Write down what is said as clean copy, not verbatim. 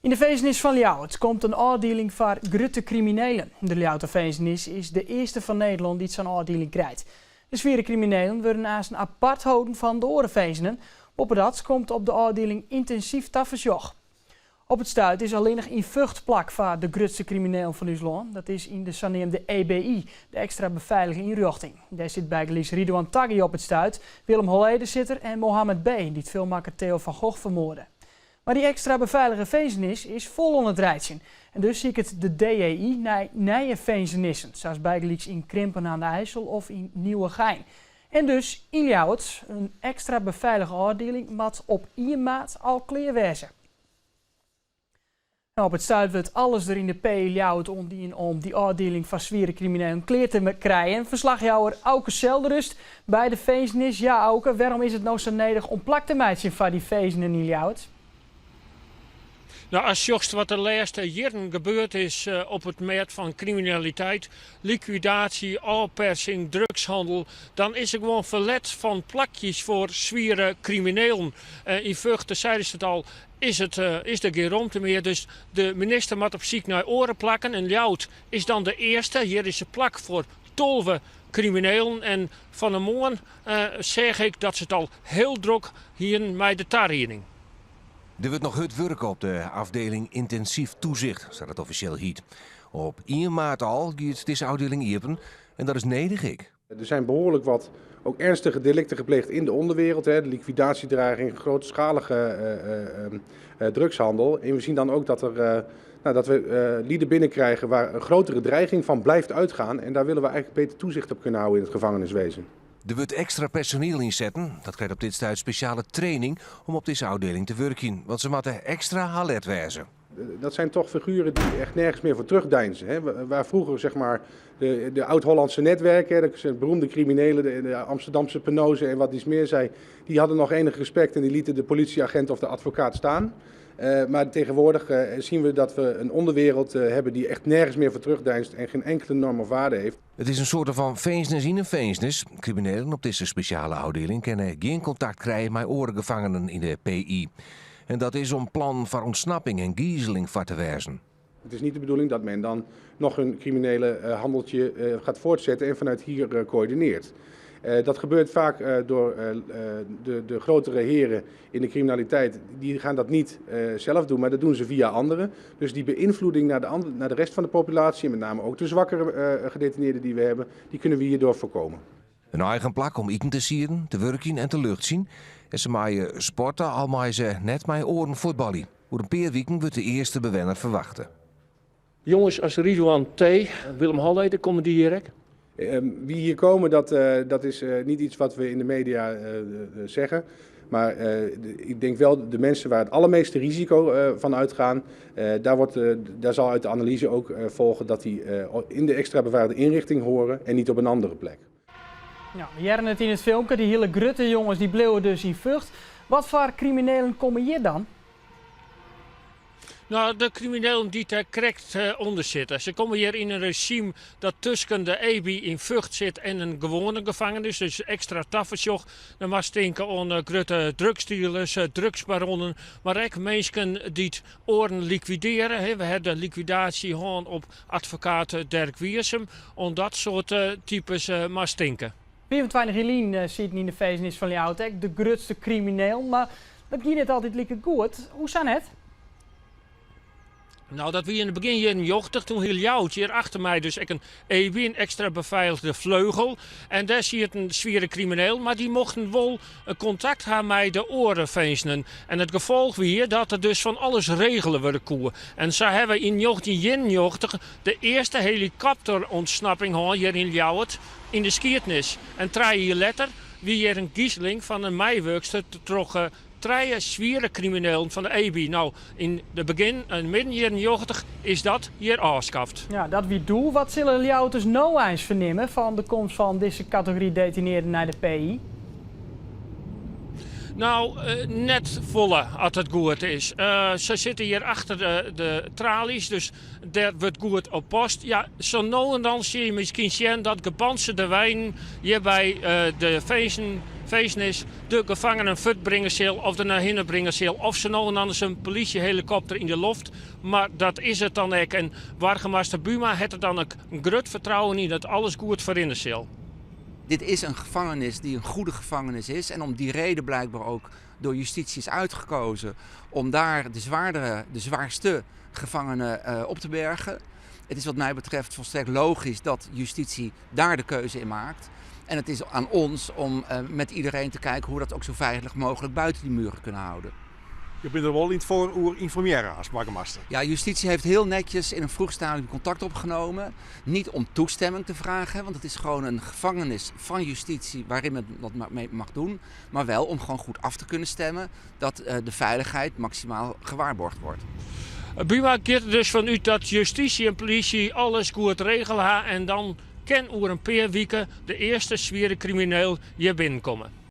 In de feestnis van Ljouwert komt een afdeling voor grote criminelen. De Ljouwerter feestnis is de eerste van Nederland die zo'n afdeling krijgt. De zware criminelen worden naast een apart houden van de orenfeestenen. Op dat komt op de afdeling intensief tafelsjoch. Op het stuit is alleen nog in Vught plak voor de grootste crimineel van ons land. Dat is in de zogenaamde EBI, de extra beveiliging inrichting. Daar zit bijgeluid Ridouan Taghi op het stuit, Willem Holleder zit er en Mohammed B., die het filmmaker Theo van Gogh vermoordde. Maar die extra beveilige feestnis is vol onder het rijtje. En dus zie ik het de DEI naar nieuwe feestnissen, zoals bijgeluid in Krimpen aan de IJssel of in Nieuwegein. En dus in Ljouwert een extra beveilige afdeling wat op 1 maand al klaar wezen. Op het stuit wordt alles er in de PI Ljouwert om die afdeling van zware criminelen klaar te krijgen. Verslagjouwer Auke Zelderust bij de feestnis. Ja, Auke, waarom is het nou zo nodig om plak te maken van die feesten in Ljouwert? Nou, als je wat de laatste jaren gebeurd is op het gebied van criminaliteit, liquidatie, afpersing, drugshandel, dan is er gewoon verlet van plakjes voor zware criminelen. In Vught, zeiden ze het al, is er geen ruimte meer. Dus de minister moet op zoek naar oren plakken. En Ljouwert is dan de eerste. Hier is een plak voor 12 criminelen. En van de morgen zeg ik dat ze het al heel druk hier met de tariening. Er wordt nog hard werken op de afdeling intensief toezicht, zoals het officieel heet. Op 1 maart al gaat deze afdeling open en dat is nodig. Er zijn behoorlijk wat ook ernstige delicten gepleegd in de onderwereld. De liquidatiedreiging, grootschalige drugshandel. En we zien dan ook dat we lieden binnenkrijgen waar een grotere dreiging van blijft uitgaan. En daar willen we eigenlijk beter toezicht op kunnen houden in het gevangeniswezen. Er wordt extra personeel inzetten. Dat krijgt op dit stuit speciale training om op deze afdeling te werken. Want ze moeten extra alert wezen. Dat zijn toch figuren die echt nergens meer voor terugdeinzen. Hè? Waar vroeger zeg maar de oud-Hollandse netwerken, de beroemde criminelen, de Amsterdamse penozen en wat iets meer zei, die hadden nog enig respect en die lieten de politieagent of de advocaat staan. Maar tegenwoordig zien we dat we een onderwereld hebben die echt nergens meer voor terugdeinst en geen enkele norm of waarde heeft. Het is een soort van feestnis in een feestnis. Criminelen op deze speciale afdeling kunnen geen contact krijgen met orengevangenen in de PI. En dat is om plan voor ontsnapping en gijzeling voor te wijzen. Het is niet de bedoeling dat men dan nog een criminele handeltje gaat voortzetten en vanuit hier coördineert. Dat gebeurt vaak door de grotere heren in de criminaliteit. Die gaan dat niet zelf doen, maar dat doen ze via anderen. Dus die beïnvloeding naar de rest van de populatie, en met name ook de zwakkere gedetineerden die we hebben, die kunnen we hierdoor voorkomen. Een eigen plak om eten te sieren, te werken en te lucht zien. En ze maaien sporten, al maaien ze net met oren voetballen. Voor een paar weken wordt de eerste bewenner verwachten. Jongens als Ridouan T., Willem Holleder, komen die hier ook? Wie hier komen, dat is niet iets wat we in de media zeggen. Maar ik denk wel de mensen waar het allermeeste risico van uitgaan, daar zal uit de analyse ook volgen dat die in de extra beveiligde inrichting horen en niet op een andere plek. Ja, we jaren het in het filmpje, die hele grutte jongens die bleven dus in Vught. Wat voor criminelen komen hier dan? Nou, de criminelen die daar correct onder zitten. Ze komen hier in een regime dat tussen de EBI in Vught zit en een gewone gevangenis. Dus extra tafelsjoch. Dan was denken aan grote drugsdealers, drugsbaronnen. Maar ook mensen die het oren liquideren. We hebben de liquidatie gewoon op advocaat Dirk Wiersum. Om dat soort types maar stinken. 24 Jelien zit in de feestnis van Ljouwert, de grootste crimineel. Maar dat ging niet altijd lekker goed. Hoe zijn het? Nou, dat we in het begin jaren 80, toen heel Ljouwert hier achter mij dus een EBI, een extra beveiligde vleugel. En daar zie je een zware crimineel, maar die mochten wel contact hebben met de orenfeestenen. En het gevolg weer dat er dus van alles regelen worden koeien. En zo hebben we in 1991 de eerste helikopterontsnapping gehad hier in Ljouwert in de Skiertnis. En 3 jaar later wie hier een gijzeling van een meiwerkster trokken. 3 zware criminelen van de EBI. Nou, in de begin en midden jaren 90 is dat hier afgeschaft. Ja, dat wie doel. Wat zullen Ljouters nou eens vernemen van de komst van deze categorie detineerden naar de PI? Nou, net volle als het goed is. Ze zitten hier achter de tralies, dus daar wordt goed op post. Ja, zo nou en dan zie je misschien zien dat gepantserde wijn hier bij de feesten feestnis de gevangenen uitbrengen zal of er naar hinnen brengen zal. Of ze nou en anders een politiehelikopter in de lucht. Maar dat is het dan ook. En burgemeester Buma heeft er dan ook een groot vertrouwen in dat alles goed voorin zal. Dit is een gevangenis die een goede gevangenis is. En om die reden blijkbaar ook door justitie is uitgekozen om daar de zwaarste gevangenen op te bergen. Het is wat mij betreft volstrekt logisch dat justitie daar de keuze in maakt. En het is aan ons om met iedereen te kijken hoe we dat ook zo veilig mogelijk buiten die muren kunnen houden. Je bent er wel niet voor informeren als burgemeester. Ja, justitie heeft heel netjes in een vroeg stadium contact opgenomen. Niet om toestemming te vragen, want het is gewoon een gevangenis van justitie waarin men dat mee mag doen. Maar wel om gewoon goed af te kunnen stemmen dat de veiligheid maximaal gewaarborgd wordt. Buma gaat er dus vanuit dat justitie en politie alles goed regelen en dan kan over een paar weken de eerste zware crimineel hier binnenkomen.